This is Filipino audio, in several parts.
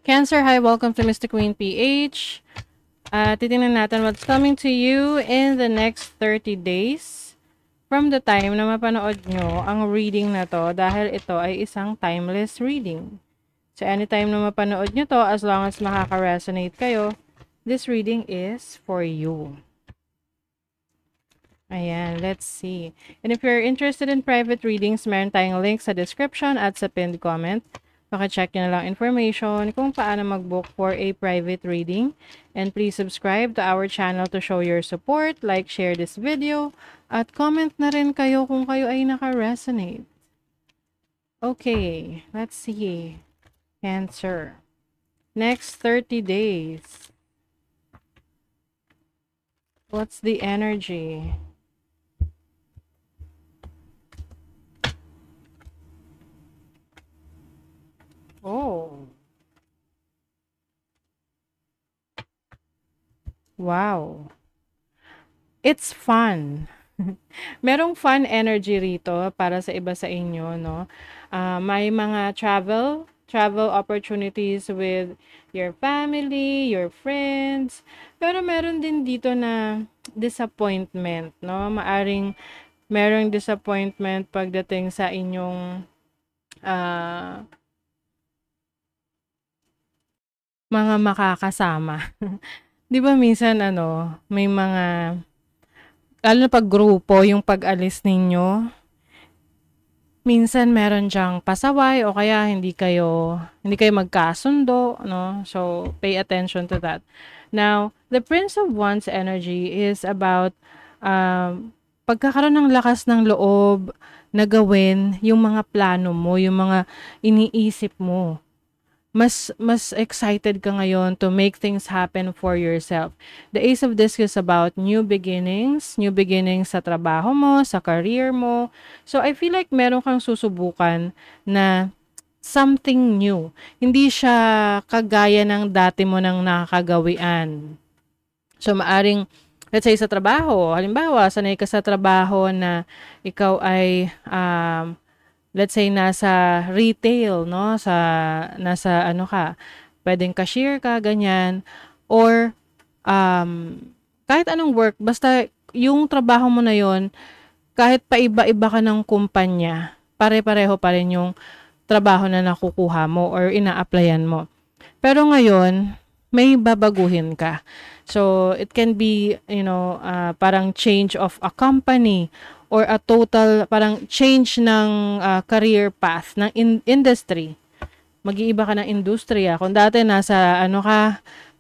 Cancer, hi, welcome to Mystic Queen PH. Titingnan natin what's coming to you in the next 30 days from the time na mapanood nyo ang reading na to dahil ito ay isang timeless reading. So anytime na mapanood nyo to, as long as makaka-resonate kayo, this reading is for you. Ayan, let's see. And if you're interested in private readings, meron tayong link sa description at sa pinned comment. Paki-check nyo na lang information kung paano mag-book for a private reading. And please subscribe to our channel to show your support, like, share this video, at comment na rin kayo kung kayo ay naka-resonate. Okay, let's see. Cancer. Next 30 days. What's the energy? Oh. Wow. It's fun. Merong fun energy rito para sa iba sa inyo, no? May mga travel opportunities with your family, your friends. Pero meron din dito na disappointment, no? Merong disappointment pagdating sa inyong mga makakasama. 'Di ba minsan may mga lalo na pag grupo yung pag-alis ninyo, minsan meron diyang pasaway o kaya hindi kayo magkasundo, no? So pay attention to that. Now, the Prince of Wands energy is about pagkakaroon ng lakas ng loob na gawin yung mga plano mo, yung mga iniisip mo. Mas excited ka ngayon to make things happen for yourself. The Ace of Discs is about new beginnings sa trabaho mo, sa career mo. So I feel like meron kang susubukan na something new. Hindi siya kagaya ng dati mo nang nakakagawian. So maaring, let's say sa trabaho, halimbawa, sanay ka sa trabaho na ikaw ay let's say nasa retail, no? Nasa pwedeng cashier ka, ganyan. Or kahit anong work, basta yung trabaho mo na yon, kahit paiba-iba ka ng kumpanya, pare-pareho pa rin yung trabaho na nakukuha mo or ina-applyan mo. Pero ngayon, may babaguhin ka. So, it can be, parang change of a company or a total, parang change ng career path, ng industry. Mag-iiba ka ng industriya. Kung dati nasa,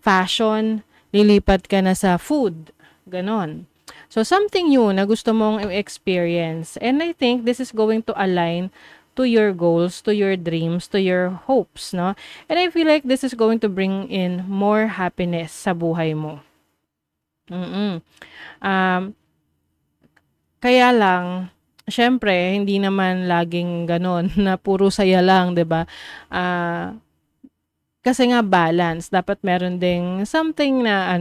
fashion, lilipat ka na sa food. Ganon. So, something new na gusto mong experience. And I think this is going to align to your goals, to your dreams, to your hopes, no? And I feel like this is going to bring in more happiness sa buhay mo. Kaya lang, syempre, hindi naman laging ganon na puro saya lang, 'di ba? Kasi nga balance, dapat meron ding something na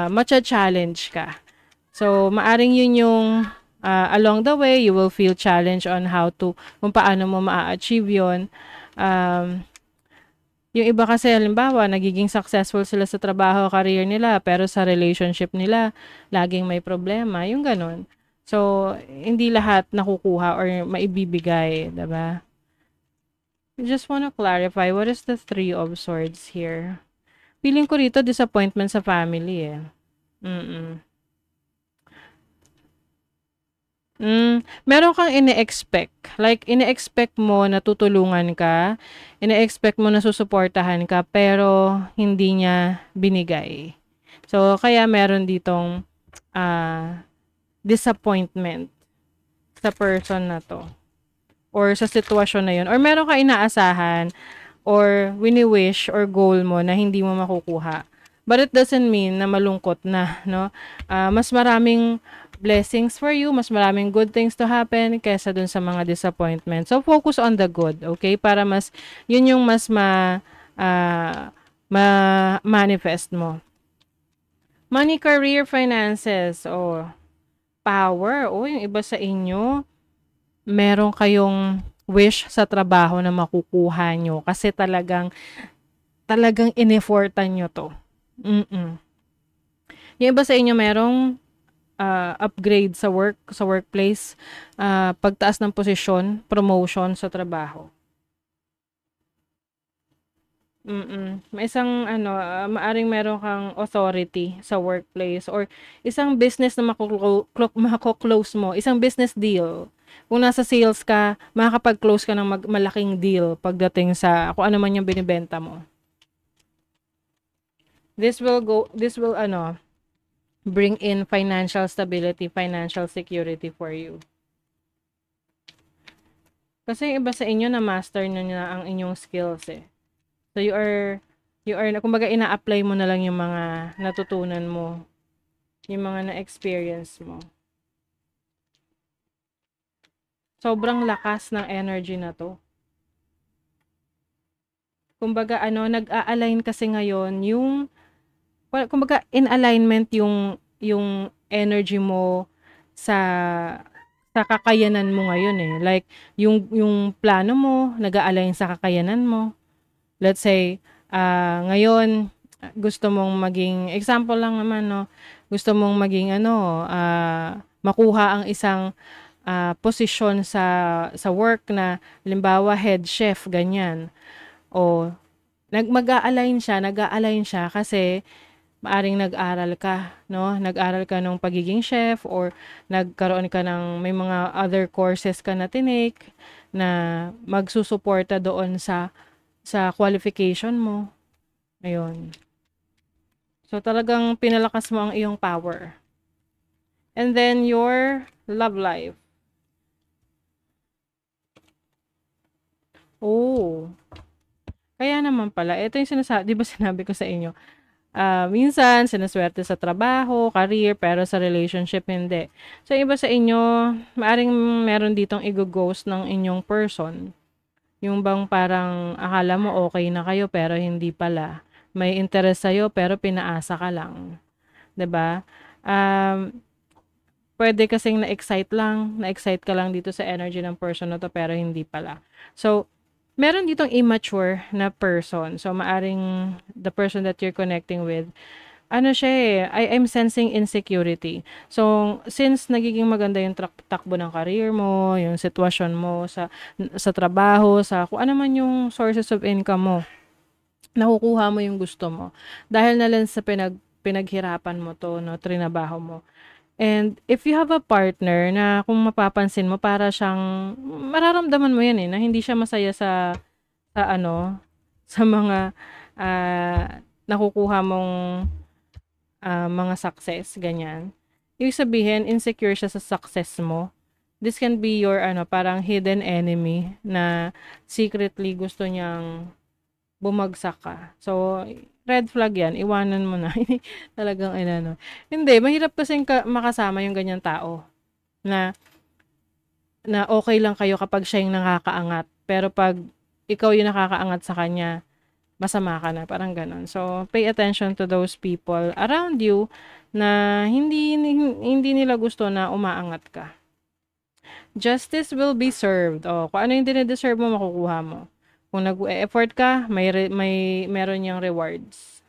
matcha-challenge ka. So, maaring yun yung along the way, you will feel challenged on kung paano mo ma-achieve yun. Yung iba kasi, halimbawa, nagiging successful sila sa trabaho, career nila, pero sa relationship nila, laging may problema. Yung ganon. So, hindi lahat nakukuha or maibibigay, diba? I just want to clarify, what is the Three of Swords here? Feeling ko rito, disappointment sa family eh. Meron kang ine-expect. Like, ine-expect mo na tutulungan ka, ine-expect mo na susuportahan ka, pero hindi niya binigay. So, kaya meron ditong disappointment sa person na to. Or sa sitwasyon na yun. Or meron ka inaasahan, or wini-wish, or goal mo na hindi mo makukuha. But it doesn't mean na malungkot na, no? Mas maraming blessings for you, mas maraming good things to happen kaysa dun sa mga disappointment. So, focus on the good, okay? Para yun yung mas manifest mo. Money, career, finances, power. Yung iba sa inyo, meron kayong wish sa trabaho na makukuha nyo kasi talagang talagang ineffortan nyo to. Yung iba sa inyo merong upgrade sa workplace, pagtaas ng posisyon, promotion sa trabaho. May isang ano, maaring meron kang authority sa workplace or isang business na mako-close mo, isang business deal. Kung nasa sales ka, makakapag-close ka ng malaking deal pagdating sa kung ano man yung binibenta mo. This will ano, bring in financial stability, financial security for you. Kasi yung iba sa inyo na master nyo na ang inyong skills eh. So you are kumbaga ina-apply mo na lang yung mga natutunan mo, yung mga na-experience mo. Sobrang lakas ng energy na to. Kumbaga ano, nag-a-align kasi ngayon yung kumbaga in alignment yung energy mo sa kakayanan mo ngayon eh. Like yung plano mo nag-a-align sa kakayanan mo. Let's say ngayon gusto mong maging example lang naman no, gusto mong maging ano makuha ang isang posisyon sa work na halimbawa head chef ganyan. O nag-a-align siya kasi maaring nag-aral ka, no? Nag-aral ka ng pagiging chef or nagkaroon ka ng may mga other courses ka na tinake na magsusuporta doon sa qualification mo. Ayun. So, talagang pinalakas mo ang iyong power. And then, your love life. Oh. Kaya naman pala, ito yung di ba sinabi ko sa inyo, minsan, sinaswerte sa trabaho, career, pero sa relationship, hindi. So, iba sa inyo, maaring meron ditong i-ghost ng inyong person. Yung bang parang akala mo okay na kayo pero hindi pala. May interest sa'yo pero pinaasa ka lang. 'Di ba? Pwede kasing na-excite ka lang dito sa energy ng person na to pero hindi pala. So, meron ditong immature na person. So, maaring the person that you're connecting with, ano siya eh, I'm sensing insecurity. So, since nagiging maganda yung takbo ng career mo, yung sitwasyon mo sa trabaho, sa kung ano man yung sources of income mo, nakukuha mo yung gusto mo. Dahil na lang sa pinaghirapan mo to, no, trinabaho mo. And if you have a partner na kung mapapansin mo, para siyang, mararamdaman mo yan eh, na hindi siya masaya sa ano, sa mga nakukuha mong mga success, ganyan. Ibig sabihin, insecure siya sa success mo. This can be your parang hidden enemy na secretly gusto niyang bumagsak ka. So, red flag yan. Iwanan mo na. Talagang Hindi, mahirap kasing makasama yung ganyan tao na okay lang kayo kapag siya yung nakakaangat. Pero pag ikaw yung nakakaangat sa kanya, masama ka na, parang ganon. So, pay attention to those people around you na hindi nila gusto na umaangat ka. Justice will be served. Kung ano yung dine-deserve mo, makukuha mo. Kung nag-effort ka, meron niyang rewards.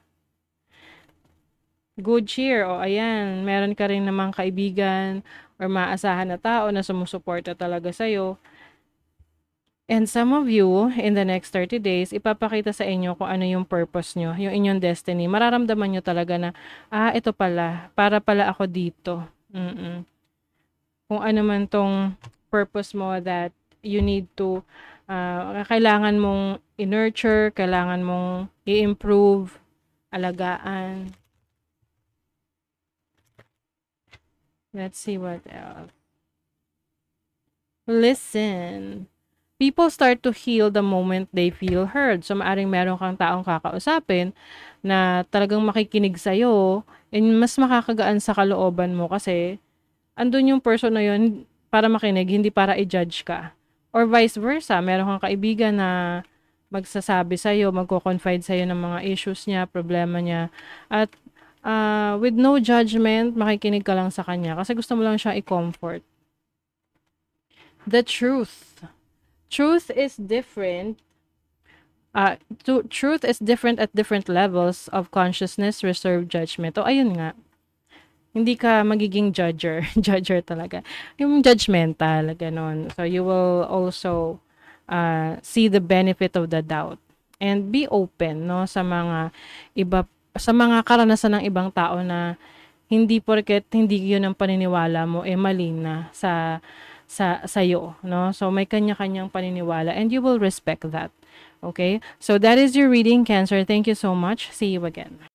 Good cheer. Ayan, meron ka rin namang kaibigan or maasahan na tao na sumusuporta talaga sa'yo. And some of you, in the next 30 days, ipapakita sa inyo kung ano yung purpose nyo, yung inyong destiny. Mararamdaman nyo talaga na, ito pala, para pala ako dito. Kung ano man tong purpose mo that you need to, kailangan mong i-nurture, kailangan mong i-improve, alagaan. Let's see what else. Listen. People start to heal the moment they feel heard. So, maaring meron kang taong kakausapin na talagang makikinig sa'yo and mas makakagaan sa kalooban mo kasi andun yung person na yun para makinig, hindi para i-judge ka. Or vice versa, meron kang kaibigan na magsasabi sa'yo, magko-confide sa'yo ng mga issues niya, problema niya. At with no judgment, makikinig ka lang sa kanya kasi gusto mo lang siya i-comfort. The truth. Truth is different Truth is different at different levels of consciousness, reserved judgment. O ayun nga, hindi ka magiging judger, judger talaga. Yung judgmental, ganon. So you will also see the benefit of the doubt and be open, no, sa mga iba, sa mga karanasan ng ibang tao na hindi porket hindi yun ang paniniwala mo, mali na sa'yo, no? So may kanya-kanyang paniniwala and you will respect that. Okay? So that is your reading, Cancer. Thank you so much. See you again.